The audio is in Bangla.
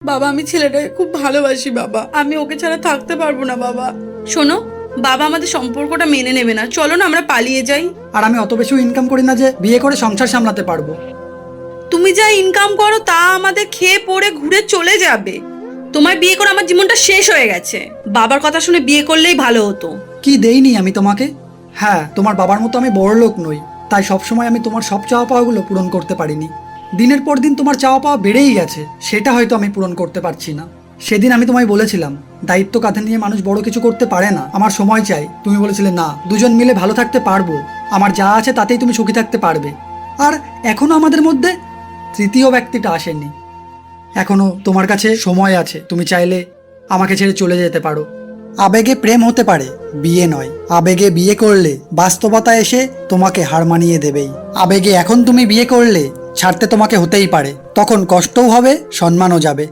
বাবা আমি ছেলেটাকে খুব ভালোবাসি বাবা, আমি ওকে ছাড়া থাকতে পারবো না বাবা। শোনো বাবা, আমাদের সম্পর্কটা মেনে নেবে না, চলো না আমরা পালিয়ে যাই। আর আমি অত বেশি ইনকাম করি না যে বিয়ে করে সংসার সামলাতে পারবো। তুমি যা ইনকাম করো তা আমাদের খেয়ে পড়ে ঘুরে চলে যাবে। তোমার বিয়ে করে আমার জীবনটা শেষ হয়ে গেছে। বাবার কথা শুনে বিয়ে করলেই ভালো হতো। কি দেইনি আমি তোমাকে? হ্যাঁ, তোমার বাবার মতো আমি বড় লোক নই, তাই সবসময় আমি তোমার সব চাওয়া পাওয়াগুলো পূরণ করতে পারিনি। দিনের পর দিন তোমার চাওয়া পাওয়া বেড়েই গেছে, সেটা হয়তো আমি পূরণ করতে পারছি না। সেদিন আমি তোমায় বলেছিলাম দায়িত্ব কাঁধে নিয়ে মানুষ বড় কিছু করতে পারে না, আমার সময় চাই। তুমি বলেছিলে না, দুজন মিলে ভালো থাকতে পারবো, আমার যা আছে তাতেই তুমি সুখী থাকতে পারবে। আর এখনো আমাদের মধ্যে তৃতীয় ব্যক্তিটা আসেনি। এখনো তোমার কাছে সময় আছে, তুমি চাইলে আমাকে ছেড়ে চলে যেতে পারো। আবেগে প্রেম হতে পারে, বিয়ে নয়। আবেগে বিয়ে করলে বাস্তবতা এসে তোমাকে হার মানিয়ে দেবেই। আবেগে এখন তুমি বিয়ে করলে ছাড়তে তোমাকে হতেই পারে, তখন কষ্টও হবে, সম্মানও যাবে।